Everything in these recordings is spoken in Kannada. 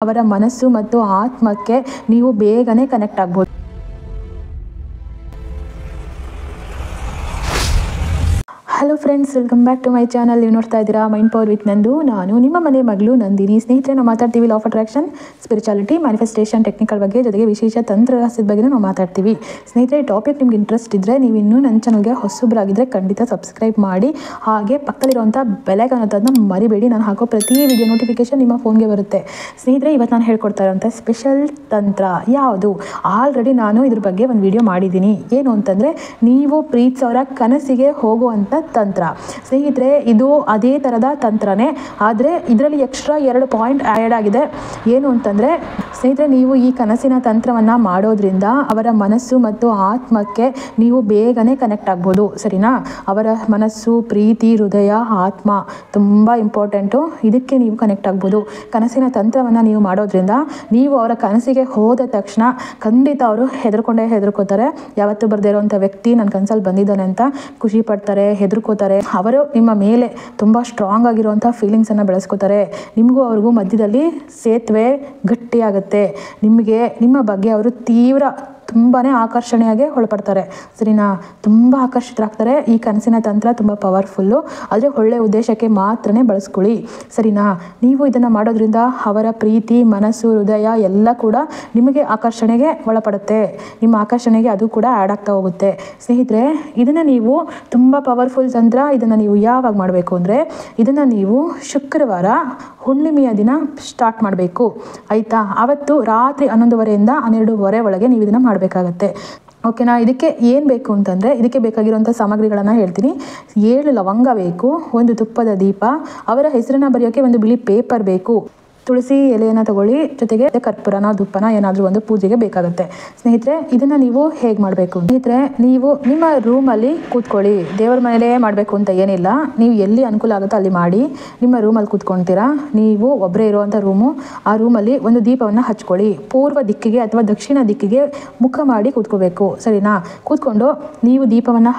ಅವರ ಮನಸ್ಸು ಮತ್ತು ಆತ್ಮಕ್ಕೆ ನೀವು ಬೇಗನೆ ಕನೆಕ್ಟ್ ಆಗ್ಬೋದು. Hello friends, welcome back to my channel. ನೀವು ನೋಡ್ತಾ ಇದ್ದೀರಾ ಮೈಂಡ್ ಪವರ್ ವಿತ್ ನಂದು. ನಾನು ನಿಮ್ಮ ಮನೆ ಮಗಳು ನಂದಿನಿ. ಸ್ನೇಹಿತರೆ, ನಾವು ಮಾತಾಡ್ತೀವಿ law of attraction, spirituality, manifestation technical ಬಗ್ಗೆ, ಜೊತೆಗೆ ವಿಶೇಷ ತಂತ್ರ ರಹಸ್ಯದ ಬಗ್ಗೆ ನಾವು ಮಾತಾಡ್ತೀವಿ. ಸ್ನೇಹಿತರೆ, ಈ ಟಾಪಿಕ್ ನಿಮ್ಗೆ ಇಂಟ್ರೆಸ್ಟ್ ಇದ್ದರೆ ನೀವು ಇನ್ನೂ ನನ್ನ ಚಾನಲ್ಗೆ ಹೊಸಬ್ರಾಗಿದ್ದರೆ ಖಂಡಿತ ಸಬ್ಸ್ಕ್ರೈಬ್ ಮಾಡಿ. ಹಾಗೆ ಪಕ್ಕದಲ್ಲಿರುವಂಥ ಬೆಲೈಕನ್ ಅನ್ನೋದನ್ನ ಮರಿಬೇಡಿ. ನಾನು ಹಾಕೋ ಪ್ರತಿ ವಿಡಿಯೋ ನೋಟಿಫಿಕೇಶನ್ ನಿಮ್ಮ ಫೋನ್ಗೆ ಬರುತ್ತೆ. ಸ್ನೇಹಿತರೆ, ಇವತ್ತು ನಾನು ಹೇಳ್ಕೊಡ್ತಾ ಇರೋಂಥ ಸ್ಪೆಷಲ್ ತಂತ್ರ ಯಾವುದು? ಆಲ್ರೆಡಿ ನಾನು ಇದ್ರ ಬಗ್ಗೆ ಒಂದು ವಿಡಿಯೋ ಮಾಡಿದ್ದೀನಿ. ಏನು ಅಂತಂದರೆ, ನೀವು ಪ್ರೀತಿಸೋರ ಕನಸಿಗೆ ಹೋಗುವಂಥ ತಂತ್ರ. ಸ್ನೇಹಿತರೆ, ಇದು ಅದೇ ಥರದ ತಂತ್ರನೇ, ಆದರೆ ಇದರಲ್ಲಿ ಎಕ್ಸ್ಟ್ರಾ 2 ಪಾಯಿಂಟ್ ಆ್ಯಡ್ ಆಗಿದೆ. ಏನು ಅಂತಂದರೆ, ಸ್ನೇಹಿತರೆ, ನೀವು ಈ ಕನಸಿನ ತಂತ್ರವನ್ನು ಮಾಡೋದ್ರಿಂದ ಅವರ ಮನಸ್ಸು ಮತ್ತು ಆತ್ಮಕ್ಕೆ ನೀವು ಬೇಗನೆ ಕನೆಕ್ಟ್ ಆಗ್ಬೋದು. ಸರಿನಾ? ಅವರ ಮನಸ್ಸು, ಪ್ರೀತಿ, ಹೃದಯ, ಆತ್ಮ ತುಂಬ ಇಂಪಾರ್ಟೆಂಟು. ಇದಕ್ಕೆ ನೀವು ಕನೆಕ್ಟ್ ಆಗ್ಬೋದು. ಕನಸಿನ ತಂತ್ರವನ್ನು ನೀವು ಮಾಡೋದ್ರಿಂದ ನೀವು ಅವರ ಕನಸಿಗೆ ಹೋದ ತಕ್ಷಣ ಖಂಡಿತ ಅವರು ಹೆದರ್ಕೋತಾರೆ. ಯಾವತ್ತೂ ಬರದೇ ಇರೋವಂಥ ವ್ಯಕ್ತಿ ನನ್ನ ಕನಸಲ್ಲಿ ಬಂದಿದ್ದಾನೆ ಅಂತ ಖುಷಿ ಪಡ್ತಾರೆ, ಹೆದರ್ಕೋತಾರೆ. ಅವರು ನಿಮ್ಮ ಮೇಲೆ ತುಂಬ ಸ್ಟ್ರಾಂಗ್ ಆಗಿರುವಂಥ ಫೀಲಿಂಗ್ಸನ್ನು ಬೆಳೆಸ್ಕೋತಾರೆ. ನಿಮಗೂ ಅವ್ರಿಗೂ ಮಧ್ಯದಲ್ಲಿ ಸೇತುವೆ ಗಟ್ಟಿಯಾಗುತ್ತೆ. ನಿಮಗೆ ನಿಮ್ಮ ಬಗ್ಗೆ ಅವರು ತುಂಬಾ ಆಕರ್ಷಣೆಯಾಗಿ ಒಳಪಡ್ತಾರೆ. ಸರಿನಾ? ತುಂಬ ಆಕರ್ಷಿತರಾಗ್ತಾರೆ. ಈ ಕನಸಿನ ತಂತ್ರ ತುಂಬ ಪವರ್ಫುಲ್ಲು, ಆದರೆ ಒಳ್ಳೆಯ ಉದ್ದೇಶಕ್ಕೆ ಮಾತ್ರನೇ ಬಳಸ್ಕೊಳ್ಳಿ. ಸರಿನಾ? ನೀವು ಇದನ್ನು ಮಾಡೋದ್ರಿಂದ ಅವರ ಪ್ರೀತಿ, ಮನಸ್ಸು, ಹೃದಯ ಎಲ್ಲ ಕೂಡ ನಿಮಗೆ ಆಕರ್ಷಣೆಗೆ ಒಳಪಡುತ್ತೆ. ನಿಮ್ಮ ಆಕರ್ಷಣೆಗೆ ಅದು ಕೂಡ ಆ್ಯಡ್ ಆಗ್ತಾ ಹೋಗುತ್ತೆ. ಸ್ನೇಹಿತರೆ, ಇದನ್ನು ನೀವು ತುಂಬ ಪವರ್ಫುಲ್ ತಂತ್ರ. ಇದನ್ನು ನೀವು ಯಾವಾಗ ಮಾಡಬೇಕು ಅಂದರೆ, ಇದನ್ನು ನೀವು ಶುಕ್ರವಾರ ಹುಣ್ಣಿಮೆಯ ದಿನ ಸ್ಟಾರ್ಟ್ ಮಾಡಬೇಕು. ಆಯಿತಾ? ಆವತ್ತು ರಾತ್ರಿ 11:30 12:30 ಒಳಗೆ ನೀವು ಇದನ್ನು ಮಾಡಬೇಕಾಗತ್ತೆ. ಓಕೆನಾ? ಇದಕ್ಕೆ ಏನು ಬೇಕು ಅಂತಂದರೆ, ಇದಕ್ಕೆ ಬೇಕಾಗಿರುವಂಥ ಸಾಮಗ್ರಿಗಳನ್ನು ಹೇಳ್ತೀನಿ. 7 ಲವಂಗ ಬೇಕು, 1 ತುಪ್ಪದ ದೀಪ, ಅವರ ಹೆಸರನ್ನು ಬರೆಯೋಕ್ಕೆ 1 ಬಿಳಿ ಪೇಪರ್ ಬೇಕು, ತುಳಸಿ ಎಲೆಯನ್ನು ತಗೊಳ್ಳಿ, ಜೊತೆಗೆ ಕರ್ಪೂರನ ಧೂಪನ ಏನಾದರೂ ಒಂದು ಪೂಜೆಗೆ ಬೇಕಾಗುತ್ತೆ. ಸ್ನೇಹಿತರೆ, ಇದನ್ನು ನೀವು ಹೇಗೆ ಮಾಡಬೇಕು? ಸ್ನೇಹಿತರೆ, ನೀವು ನಿಮ್ಮ ರೂಮಲ್ಲಿ ಕೂತ್ಕೊಳ್ಳಿ. ದೇವರ ಮನೇಲೇ ಮಾಡಬೇಕು ಅಂತ ಏನಿಲ್ಲ. ನೀವು ಎಲ್ಲಿ ಅನುಕೂಲ ಆಗುತ್ತೋ ಅಲ್ಲಿ ಮಾಡಿ. ನಿಮ್ಮ ರೂಮಲ್ಲಿ ಕೂತ್ಕೊಳ್ತೀರಾ. ನೀವು ಒಬ್ಬರೇ ಇರುವಂಥ ರೂಮು. ಆ ರೂಮಲ್ಲಿ ಒಂದು ದೀಪವನ್ನು ಹಚ್ಕೊಳ್ಳಿ. ಪೂರ್ವ ದಿಕ್ಕಿಗೆ ಅಥವಾ ದಕ್ಷಿಣ ದಿಕ್ಕಿಗೆ ಮುಖ ಮಾಡಿ ಕೂತ್ಕೋಬೇಕು. ಸರಿನಾ? ಕೂತ್ಕೊಂಡು ನೀವು ದೀಪವನ್ನು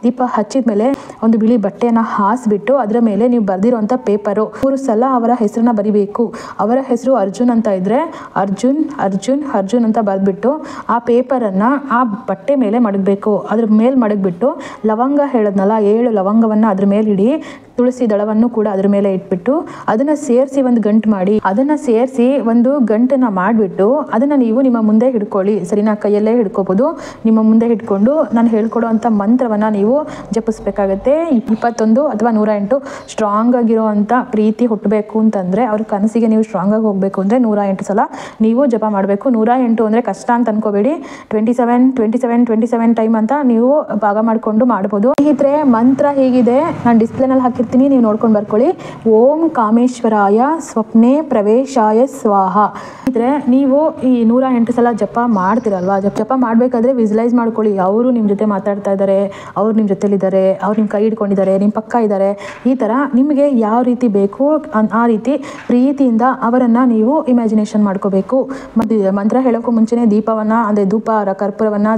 ದೀಪ ಹಚ್ಚಿದ ಮೇಲೆ ಒಂದು ಬಿಳಿ ಬಟ್ಟೆಯನ್ನು ಹಾಸಿಬಿಟ್ಟು ಅದರ ಮೇಲೆ ನೀವು ಬರೆದಿರುವಂಥ ಪೇಪರು 3 ಸಲ ಅವರ ಹೆಸರನ್ನ ಬರಿಬೇಕು. ಅವರ ಹೆಸರು ಅರ್ಜುನ್ ಅಂತ ಇದ್ದರೆ ಅರ್ಜುನ್ ಅಂತ ಬರೆದ್ಬಿಟ್ಟು ಆ ಪೇಪರನ್ನು ಆ ಬಟ್ಟೆ ಮೇಲೆ ಮಡಗಬೇಕು. ಅದ್ರ ಮೇಲೆ ಮಡಗ್ಬಿಟ್ಟು ಲವಂಗ ಹೇಳಿದ್ನಲ್ಲ, 7 ಲವಂಗವನ್ನು ಅದ್ರ ಮೇಲೆ ಇಡಿ. ತುಳಸಿ ದಳವನ್ನು ಕೂಡ ಅದ್ರ ಮೇಲೆ ಇಟ್ಬಿಟ್ಟು ಅದನ್ನು ಸೇರಿಸಿ ಒಂದು ಗಂಟು ಮಾಡಿ. ಅದನ್ನು ಸೇರಿಸಿ ಒಂದು ಗಂಟನ್ನು ಮಾಡಿಬಿಟ್ಟು ಅದನ್ನು ನೀವು ನಿಮ್ಮ ಮುಂದೆ ಹಿಡ್ಕೊಳ್ಳಿ. ಸರಿನಾ? ಕೈಯಲ್ಲೇ ಹಿಡ್ಕೋಬೋದು. ನಿಮ್ಮ ಮುಂದೆ ಹಿಡ್ಕೊಂಡು ನಾನು ಹೇಳ್ಕೊಡೋ ಅಂಥ ಮಂತ್ರವನ್ನು ನೀವು ಜಪಿಸ್ಬೇಕಾಗತ್ತೆ. 21 ಅಥವಾ 108 ಸ್ಟ್ರಾಂಗ್ ಆಗಿರೋವಂಥ ಪ್ರೀತಿ ಹುಟ್ಟಬೇಕು ಅಂತಂದರೆ, ಅವ್ರ ಕನಸಿಗೆ ನೀವು ಸ್ಟ್ರಾಂಗ್ ಆಗಿ ಹೋಗಬೇಕು ಅಂದರೆ 108 ಸಲ ನೀವು ಜಪ ಮಾಡಬೇಕು. 108 ಅಂದರೆ ಕಷ್ಟ ಅಂತ ಅನ್ಕೋಬೇಡಿ. 27 ಟೈಮ್ ಅಂತ ನೀವು ಭಾಗ ಮಾಡಿಕೊಂಡು ಮಾಡ್ಬೋದು. ಸ್ನೇಹಿತರೆ, ಮಂತ್ರ ಹೀಗಿದೆ. ನಾನು ಡಿಸ್ಪ್ಲೇನಲ್ಲಿ ಹಾಕಿ ನೀವು ನೋಡ್ಕೊಂಡು ಬರ್ಕೊಳ್ಳಿ. ಓಂ ಕಾಮೇಶ್ವರಾಯ ಸ್ವಪ್ನೆ ಪ್ರವೇಶಾಯ ಸ್ವಾಹ. ಇದ್ರೆ ನೀವು ಈ 108 ಸಲ ಜಪ ಮಾಡ್ತಿರಲ್ವಾ, ಜಪ ಮಾಡಬೇಕಾದ್ರೆ ವಿಜುವಲೈಸ್ ಮಾಡ್ಕೊಳ್ಳಿ. ಅವರು ನಿಮ್ಮ ಜೊತೆ ಮಾತಾಡ್ತಾ ಇದ್ದಾರೆ, ಅವ್ರು ನಿಮ್ಮ ಜೊತೆಲಿದ್ದಾರೆ, ಅವ್ರು ನಿಮ್ಮ ಕೈ ಹಿಡ್ಕೊಂಡಿದ್ದಾರೆ, ನಿಮ್ಮ ಪಕ್ಕ ಇದ್ದಾರೆ. ಈ ಥರ ನಿಮಗೆ ಯಾವ ರೀತಿ ಬೇಕು ಆ ರೀತಿ ಪ್ರೀತಿಯಿಂದ ಅವರನ್ನು ನೀವು ಇಮ್ಯಾಜಿನೇಷನ್ ಮಾಡ್ಕೋಬೇಕು. ಮಂತ್ರ ಹೇಳೋಕ್ಕೂ ಮುಂಚೆನೇ ದೀಪವನ್ನು ಅಂದರೆ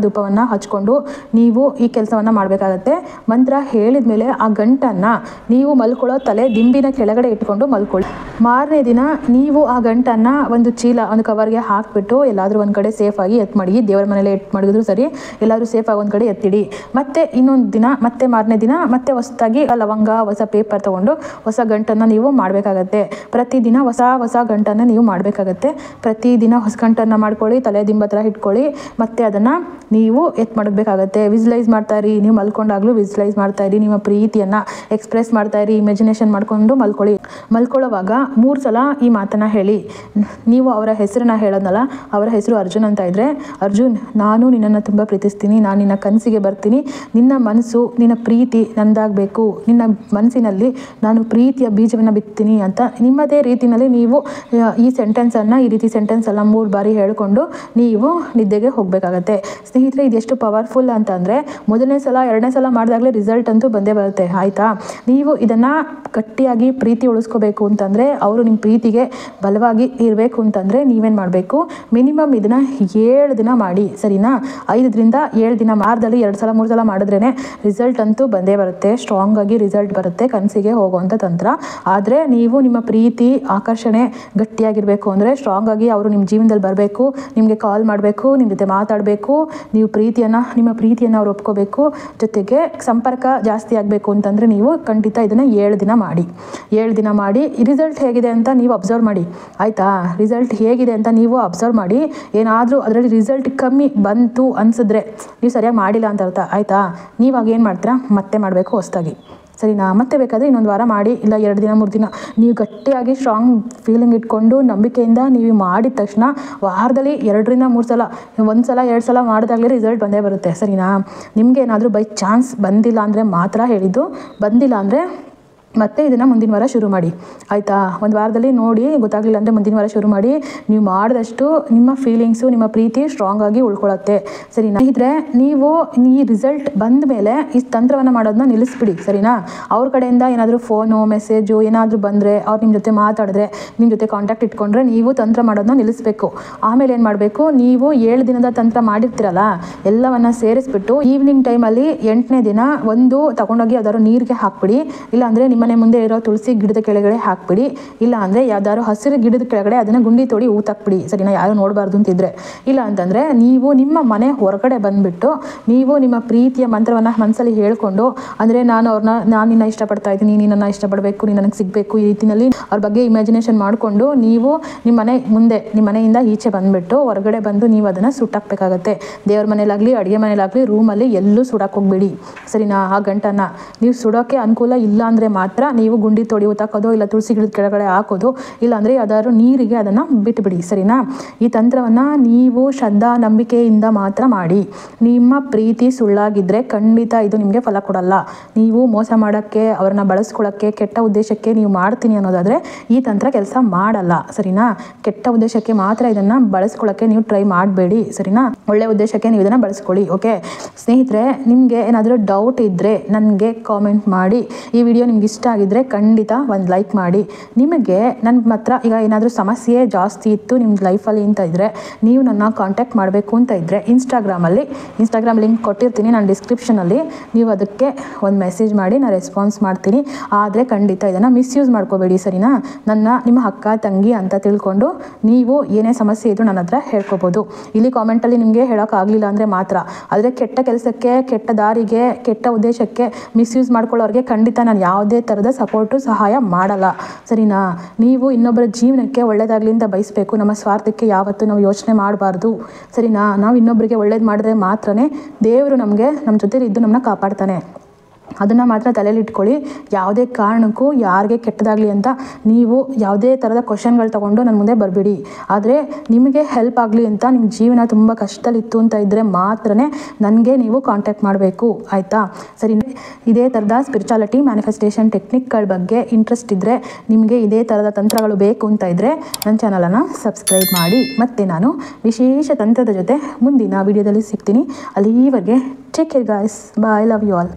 ಧೂಪವನ್ನು ಹಚ್ಕೊಂಡು ನೀವು ಈ ಕೆಲಸವನ್ನು ಮಾಡಬೇಕಾಗತ್ತೆ. ಮಂತ್ರ ಹೇಳಿದ ಮೇಲೆ ಆ ಗಂಟನ್ನು ನೀವು ಮಲ್ಕೊಳ್ಳೋ ತಲೆ ದಿಂಬಿನ ಕೆಳಗಡೆ ಇಟ್ಕೊಂಡು ಮಲ್ಕೊಳ್ಳಿ. ಮಾರನೇ ದಿನ ನೀವು ಆ ಗಂಟನ್ನು ಒಂದು ಚೀಲ, ಒಂದು ಕವರ್ಗೆ ಹಾಕಿಬಿಟ್ಟು ಎಲ್ಲಾದರೂ ಒಂದು ಕಡೆ ಸೇಫಾಗಿ ಎತ್ತು ಮಡಗಿ. ದೇವರ ಮನೇಲೆ ಎತ್ತು ಮಡಗಿದ್ರು ಸರಿ, ಎಲ್ಲಾದರೂ ಸೇಫಾಗಿ ಒಂದು ಕಡೆ ಎತ್ತಿಡಿ. ಮತ್ತೆ ಇನ್ನೊಂದು ದಿನ, ಮತ್ತೆ ಮಾರನೇ ದಿನ ಮತ್ತೆ ಹೊಸದಾಗಿ ಲವಂಗ, ಹೊಸ ಪೇಪರ್ ತೊಗೊಂಡು ಹೊಸ ಗಂಟನ್ನು ನೀವು ಮಾಡಬೇಕಾಗತ್ತೆ. ಪ್ರತಿದಿನ ಹೊಸ ಗಂಟನ್ನು ನೀವು ಮಾಡಬೇಕಾಗತ್ತೆ. ಪ್ರತಿದಿನ ಹೊಸ ಗಂಟನ್ನು ಮಾಡ್ಕೊಳ್ಳಿ, ತಲೆ ದಿಂಬ ಹತ್ರ ಇಟ್ಕೊಳ್ಳಿ. ಮತ್ತೆ ಅದನ್ನು ನೀವು ಎತ್ತು ಮಡಗಬೇಕಾಗತ್ತೆ. ವಿಜುವಲೈಸ್ ಮಾಡ್ತಾ ಇರಿ. ನೀವು ಮಲ್ಕೊಂಡಾಗಲೂ ವಿಜುವಲೈಸ್ ಮಾಡ್ತಾ ಇರಿ. ನಿಮ್ಮ ಪ್ರೀತಿಯನ್ನು ಎಕ್ಸ್ಪ್ರೆಸ್ ಮಾಡ್ತಾ ಇರಿ. ಇಮ್ಯಾಜಿನೇಷನ್ ಮಾಡ್ಕೊಂಡು ಮಲ್ಕೊಳ್ಳೋವಾಗ 3 ಸಲ ಈ ಮಾತನ್ನು ಹೇಳಿ. ನೀವು ಅವರ ಹೆಸರನ್ನ ಹೇಳೋದಲ್ಲ, ಅವರ ಹೆಸರು ಅರ್ಜುನ್ ಅಂತ ಇದ್ದರೆ, ಅರ್ಜುನ್, ನಾನು ನಿನ್ನನ್ನು ತುಂಬ ಪ್ರೀತಿಸ್ತೀನಿ. ನಾನು ನಿನ್ನ ಕನಸಿಗೆ ಬರ್ತೀನಿ. ನಿನ್ನ ಮನಸ್ಸು, ನಿನ್ನ ಪ್ರೀತಿ ನಂದಾಗಬೇಕು. ನಿನ್ನ ಮನಸ್ಸಿನಲ್ಲಿ ನಾನು ಪ್ರೀತಿಯ ಬೀಜವನ್ನು ಬಿತ್ತೀನಿ ಅಂತ ನಿಮ್ಮದೇ ರೀತಿಯಲ್ಲಿ ನೀವು ಈ ರೀತಿ ಸೆಂಟೆನ್ಸ್ ಎಲ್ಲ 3 ಬಾರಿ ಹೇಳಿಕೊಂಡು ನೀವು ನಿದ್ದೆಗೆ ಹೋಗಬೇಕಾಗತ್ತೆ. ಸ್ನೇಹಿತರೆ, ಇದೆಷ್ಟು ಪವರ್ಫುಲ್ ಅಂತಂದರೆ, ಮೊದಲನೇ ಸಲ 2ನೇ ಸಲ ಮಾಡಿದಾಗಲೇ ರಿಸಲ್ಟ್ ಅಂತೂ ಬಂದೇ ಬರುತ್ತೆ. ಆಯಿತಾ? ನೀವು ಇದನ್ನು ಗಟ್ಟಿಯಾಗಿ ಪ್ರೀತಿ ಉಳಿಸ್ಕೋಬೇಕು ಅಂತಂದರೆ, ಅವರು ನಿಮ್ಮ ಪ್ರೀತಿಗೆ ಬಲವಾಗಿ ಇರಬೇಕು ಅಂತಂದರೆ ನೀವೇನು ಮಾಡಬೇಕು, ಮಿನಿಮಮ್ ಇದನ್ನು 7 ದಿನ ಮಾಡಿ, ಸರಿನಾ? 5ರಿಂದ 7 ದಿನ, ವಾರದಲ್ಲಿ 2 ಸಲ 3 ಸಲ ಮಾಡಿದ್ರೇ ರಿಸಲ್ಟ್ ಅಂತೂ ಬಂದೇ ಬರುತ್ತೆ. ಸ್ಟ್ರಾಂಗ್ ಆಗಿ ರಿಸಲ್ಟ್ ಬರುತ್ತೆ, ಕನಸಿಗೆ ಹೋಗುವಂಥ ತಂತ್ರ. ಆದರೆ ನೀವು ನಿಮ್ಮ ಪ್ರೀತಿ ಆಕರ್ಷಣೆ ಗಟ್ಟಿಯಾಗಿರಬೇಕು ಅಂದರೆ, ಸ್ಟ್ರಾಂಗ್ ಆಗಿ ಅವರು ನಿಮ್ಮ ಜೀವನದಲ್ಲಿ ಬರಬೇಕು, ನಿಮಗೆ ಕಾಲ್ ಮಾಡಬೇಕು, ನಿಮ್ಮ ಜೊತೆ ಮಾತಾಡಬೇಕು, ನೀವು ನಿಮ್ಮ ಪ್ರೀತಿಯನ್ನು ಅವ್ರು ಒಪ್ಕೋಬೇಕು, ಜೊತೆಗೆ ಸಂಪರ್ಕ ಜಾಸ್ತಿ ಆಗಬೇಕು ಅಂತಂದರೆ ನೀವು ಖಂಡಿತ ಇದನ್ನು 7 ದಿನ ಮಾಡಿ. 7 ದಿನ ಮಾಡಿ ರಿಸಲ್ಟ್ ಹೇಗಿದೆ ಅಂತ ನೀವು ಅಬ್ಸರ್ವ್ ಮಾಡಿ, ಆಯಿತಾ? ರಿಸಲ್ಟ್ ಹೇಗಿದೆ ಅಂತ ನೀವು ಅಬ್ಸರ್ವ್ ಮಾಡಿ. ಏನಾದರೂ ಅದರಲ್ಲಿ ರಿಸಲ್ಟ್ ಕಮ್ಮಿ ಬಂತು ಅನಿಸಿದ್ರೆ ನೀವು ಸರಿಯಾಗಿ ಮಾಡಿಲ್ಲ ಅಂತ ಅರ್ಥ, ಆಯಿತಾ? ನೀವಾಗ ಏನು ಮಾಡ್ತೀರಾ, ಮತ್ತೆ ಮಾಡಬೇಕು ಹೊಸದಾಗಿ, ಸರಿನಾ? ಮತ್ತೆ ಬೇಕಾದರೆ ಇನ್ನೊಂದು ವಾರ ಮಾಡಿ, ಇಲ್ಲ 2 ದಿನ 3 ದಿನ ನೀವು ಗಟ್ಟಿಯಾಗಿ ಸ್ಟ್ರಾಂಗ್ ಫೀಲಿಂಗ್ ಇಟ್ಕೊಂಡು ನಂಬಿಕೆಯಿಂದ ನೀವು ಮಾಡಿದ ತಕ್ಷಣ ವಾರದಲ್ಲಿ 2ರಿಂದ 3 ಸಲ, 1 ಸಲ 2 ಸಲ ಮಾಡಿದಾಗಲೇ ರಿಸಲ್ಟ್ ಬಂದೇ ಬರುತ್ತೆ, ಸರಿನಾ? ನಿಮಗೆ ಏನಾದರೂ ಬೈ ಚಾನ್ಸ್ ಬಂದಿಲ್ಲ ಅಂದರೆ ಮಾತ್ರ ಹೇಳಿದ್ದು, ಬಂದಿಲ್ಲ ಅಂದರೆ ಮತ್ತೆ ಇದನ್ನು ಮುಂದಿನ ವಾರ ಶುರು ಮಾಡಿ, ಆಯಿತಾ? ಒಂದು ವಾರದಲ್ಲಿ ನೋಡಿ ಗೊತ್ತಾಗಲಿಲ್ಲ ಅಂದರೆ ಮುಂದಿನ ವಾರ ಶುರು ಮಾಡಿ. ನೀವು ಮಾಡಿದಷ್ಟು ನಿಮ್ಮ ಫೀಲಿಂಗ್ಸು, ನಿಮ್ಮ ಪ್ರೀತಿ ಸ್ಟ್ರಾಂಗ್ ಆಗಿ ಉಳ್ಕೊಳ್ಳುತ್ತೆ, ಸರಿನಾ? ಇದ್ರೆ ನೀವು ಈ ರಿಸಲ್ಟ್ ಬಂದ ಮೇಲೆ ಈ ತಂತ್ರವನ್ನು ಮಾಡೋದನ್ನ ನಿಲ್ಲಿಸ್ಬಿಡಿ, ಸರಿನಾ? ಅವ್ರ ಕಡೆಯಿಂದ ಏನಾದರೂ ಫೋನು ಮೆಸೇಜು ಏನಾದರೂ ಬಂದರೆ, ಅವ್ರು ನಿಮ್ಮ ಜೊತೆ ಮಾತಾಡಿದ್ರೆ, ನಿಮ್ಮ ಜೊತೆ ಕಾಂಟ್ಯಾಕ್ಟ್ ಇಟ್ಕೊಂಡ್ರೆ ನೀವು ತಂತ್ರ ಮಾಡೋದನ್ನ ನಿಲ್ಲಿಸಬೇಕು. ಆಮೇಲೆ ಏನು ಮಾಡಬೇಕು, ನೀವು 7 ದಿನದ ತಂತ್ರ ಮಾಡಿರ್ತೀರಲ್ಲ, ಎಲ್ಲವನ್ನು ಸೇರಿಸ್ಬಿಟ್ಟು ಈವ್ನಿಂಗ್ ಟೈಮಲ್ಲಿ 8ನೇ ದಿನ ಒಂದು ತಗೊಂಡೋಗಿ ಯಾವ್ದಾದ್ರು ನೀರಿಗೆ ಹಾಕ್ಬಿಡಿ, ಇಲ್ಲಾಂದರೆ ನಿಮ್ಮ ಮನೆ ಮುಂದೆ ಇರೋ ತುಳಸಿ ಗಿಡದ ಕೆಳಗಡೆ ಹಾಕ್ಬಿಡಿ, ಇಲ್ಲ ಅಂದರೆ ಯಾವ್ದಾದ್ರು ಹಸಿರು ಗಿಡದ ಕೆಳಗಡೆ ಅದನ್ನು ಗುಂಡಿ ತೋಡಿ ಊತಾಕ್ಬಿಡಿ, ಸರಿನಾ? ಯಾರು ನೋಡಬಾರ್ದು ಅಂತಿದ್ರೆ. ಇಲ್ಲ ಅಂತಂದರೆ ನೀವು ನಿಮ್ಮ ಮನೆ ಹೊರಗಡೆ ಬಂದುಬಿಟ್ಟು ನೀವು ನಿಮ್ಮ ಪ್ರೀತಿಯ ಮಂತ್ರವನ್ನು ಮನಸ್ಸಲ್ಲಿ ಹೇಳ್ಕೊಂಡು, ಅಂದರೆ ನಾನು ನಿನ್ನ ಇಷ್ಟಪಡ್ತಾ ಇದ್ದೀನಿ, ನೀನು ನನ್ನ ಇಷ್ಟಪಡಬೇಕು, ನೀನು ನನಗೆ ಸಿಗಬೇಕು, ಈ ರೀತಿಯಲ್ಲಿ ಅವ್ರ ಬಗ್ಗೆ ಇಮ್ಯಾಜಿನೇಷನ್ ಮಾಡಿಕೊಂಡು ನೀವು ನಿಮ್ಮ ಮನೆ ಮುಂದೆ, ನಿಮ್ಮ ಮನೆಯಿಂದ ಈಚೆ ಬಂದುಬಿಟ್ಟು ಹೊರಗಡೆ ಬಂದು ನೀವು ಅದನ್ನು ಸುಟ್ಟಾಕಬೇಕಾಗತ್ತೆ. ದೇವ್ರ ಮನೇಲಾಗಲಿ, ಅಡುಗೆ ಮನೇಲಾಗಲಿ, ರೂಮಲ್ಲಿ ಎಲ್ಲೂ ಸುಡಕ್ಕೆ ಹೋಗ್ಬೇಡಿ, ಸರಿನಾ? ಆ ಗಂಟನ್ನು ನೀವು ಸುಡೋಕ್ಕೆ ಅನುಕೂಲ ಇಲ್ಲ ಅಂದರೆ ಮಾತ್ರ ನೀವು ಗುಂಡಿ ತೊಡಿ ಊತಾಕೋದು, ಇಲ್ಲ ತುಳಸಿ ಗಿಡದ ಕೆಳಗಡೆ ಹಾಕೋದು, ಇಲ್ಲಾಂದರೆ ಯಾವ್ದಾದ್ರು ನೀರಿಗೆ ಅದನ್ನು ಬಿಟ್ಟುಬಿಡಿ, ಸರಿನಾ? ಈ ತಂತ್ರವನ್ನು ನೀವು ಶ್ರದ್ಧಾ ನಂಬಿಕೆಯಿಂದ ಮಾತ್ರ ಮಾಡಿ. ನಿಮ್ಮ ಪ್ರೀತಿ ಸುಳ್ಳಾಗಿದ್ದರೆ ಖಂಡಿತ ಇದು ನಿಮಗೆ ಫಲ ಕೊಡಲ್ಲ. ನೀವು ಮೋಸ ಮಾಡೋಕ್ಕೆ, ಅವ್ರನ್ನ ಬಳಸ್ಕೊಳ್ಳೋಕ್ಕೆ, ಕೆಟ್ಟ ಉದ್ದೇಶಕ್ಕೆ ನೀವು ಮಾಡ್ತೀನಿ ಅನ್ನೋದಾದರೆ ಈ ತಂತ್ರ ಕೆಲಸ ಮಾಡಲ್ಲ, ಸರಿನಾ? ಕೆಟ್ಟ ಉದ್ದೇಶಕ್ಕೆ ಮಾತ್ರ ಇದನ್ನು ಬಳಸ್ಕೊಳ್ಳೋಕ್ಕೆ ನೀವು ಟ್ರೈ ಮಾಡಬೇಡಿ, ಸರಿನಾ? ಒಳ್ಳೆ ಉದ್ದೇಶಕ್ಕೆ ನೀವು ಇದನ್ನು ಬಳಸ್ಕೊಳ್ಳಿ, ಓಕೆ? ಸ್ನೇಹಿತರೆ, ನಿಮಗೆ ಏನಾದರೂ ಡೌಟ್ ಇದ್ದರೆ ನನಗೆ ಕಾಮೆಂಟ್ ಮಾಡಿ. ಈ ವಿಡಿಯೋ ನಿಮ್ಗೆ ಇಷ್ಟ ಆಗಿದ್ದರೆ ಖಂಡಿತ ಒಂದು ಲೈಕ್ ಮಾಡಿ. ನಿಮಗೆ ನನ್ನ ಹತ್ರ ಈಗ ಏನಾದರೂ ಸಮಸ್ಯೆ ಜಾಸ್ತಿ ಇತ್ತು ನಿಮ್ಮ ಲೈಫಲ್ಲಿ ಅಂತ ಇದ್ದರೆ, ನೀವು ನನ್ನ ಕಾಂಟ್ಯಾಕ್ಟ್ ಮಾಡಬೇಕು ಅಂತ ಇದ್ದರೆ ಇನ್ಸ್ಟಾಗ್ರಾಮ್ ಲಿಂಕ್ ಕೊಟ್ಟಿರ್ತೀನಿ ನಾನು ಡಿಸ್ಕ್ರಿಪ್ಷನಲ್ಲಿ, ನೀವು ಅದಕ್ಕೆ ಒಂದು ಮೆಸೇಜ್ ಮಾಡಿ, ನಾನು ರೆಸ್ಪಾನ್ಸ್ ಮಾಡ್ತೀನಿ. ಆದರೆ ಖಂಡಿತ ಇದನ್ನು ಮಿಸ್ಯೂಸ್ ಮಾಡ್ಕೋಬೇಡಿ, ಸರಿನಾ? ನಿಮ್ಮ ಅಕ್ಕ ತಂಗಿ ಅಂತ ತಿಳ್ಕೊಂಡು ನೀವು ಏನೇ ಸಮಸ್ಯೆ ಇದ್ದರೂ ನನ್ನ ಹತ್ರ ಹೇಳ್ಕೊಬೋದು. ಇಲ್ಲಿ ಕಾಮೆಂಟಲ್ಲಿ ನಿಮಗೆ ಹೇಳೋಕ್ಕಾಗಲಿಲ್ಲ ಅಂದರೆ ಮಾತ್ರ. ಆದರೆ ಕೆಟ್ಟ ಕೆಲಸಕ್ಕೆ, ಕೆಟ್ಟ ದಾರಿಗೆ, ಕೆಟ್ಟ ಉದ್ದೇಶಕ್ಕೆ ಮಿಸ್ಯೂಸ್ ಮಾಡ್ಕೊಳ್ಳೋರಿಗೆ ಖಂಡಿತ ನಾನು ಯಾವುದೇ ಥರದ ಸಪೋರ್ಟು ಸಹಾಯ ಮಾಡಲ್ಲ, ಸರಿನಾ? ನೀವು ಇನ್ನೊಬ್ಬರ ಜೀವನಕ್ಕೆ ಒಳ್ಳೆಯದಾಗಲಿ ಅಂತ ಬಯಸಬೇಕು. ನಮ್ಮ ಸ್ವಾರ್ಥಕ್ಕೆ ಯಾವತ್ತೂ ನಾವು ಯೋಚನೆ ಮಾಡಬಾರ್ದು, ಸರಿನಾ? ನಾವು ಇನ್ನೊಬ್ಬರಿಗೆ ಒಳ್ಳೇದು ಮಾಡಿದ್ರೆ ಮಾತ್ರ ದೇವರು ನಮ್ಮ ಜೊತೆ ಇದ್ದು ನಮ್ಮನ್ನ ಕಾಪಾಡ್ತಾನೆ. ಅದನ್ನು ಮಾತ್ರ ತಲೆಯಲ್ಲಿ ಇಟ್ಕೊಳ್ಳಿ. ಯಾವುದೇ ಕಾರಣಕ್ಕೂ ಯಾರಿಗೆ ಕೆಟ್ಟದಾಗಲಿ ಅಂತ ನೀವು ಯಾವುದೇ ಥರದ ಕ್ವಶನ್ಗಳು ತೊಗೊಂಡು ನನ್ನ ಮುಂದೆ ಬರಬೇಡಿ. ಆದರೆ ನಿಮಗೆ ಹೆಲ್ಪ್ ಆಗಲಿ ಅಂತ, ನಿಮ್ಮ ಜೀವನ ತುಂಬ ಕಷ್ಟದಲ್ಲಿತ್ತು ಅಂತ ಇದ್ದರೆ ಮಾತ್ರ ನನಗೆ ನೀವು ಕಾಂಟ್ಯಾಕ್ಟ್ ಮಾಡಬೇಕು, ಆಯಿತಾ? ಸರಿ, ಇದೇ ಥರದ ಸ್ಪಿರಿಚುಯಾಲಿಟಿ ಮ್ಯಾನಿಫೆಸ್ಟೇಷನ್ ಟೆಕ್ನಿಕ್ಗಳ ಬಗ್ಗೆ ಇಂಟ್ರೆಸ್ಟ್ ಇದ್ದರೆ, ನಿಮಗೆ ಇದೇ ಥರದ ತಂತ್ರಗಳು ಬೇಕು ಅಂತ ಇದ್ದರೆ ನನ್ನ ಚಾನಲನ್ನು ಸಬ್ಸ್ಕ್ರೈಬ್ ಮಾಡಿ. ಮತ್ತು ನಾನು ವಿಶೇಷ ತಂತ್ರದ ಜೊತೆ ಮುಂದಿನ ವಿಡಿಯೋದಲ್ಲಿ ಸಿಗ್ತೀನಿ. ಅಲ್ಲಿವರೆಗೆ take care guys, bye, love you all.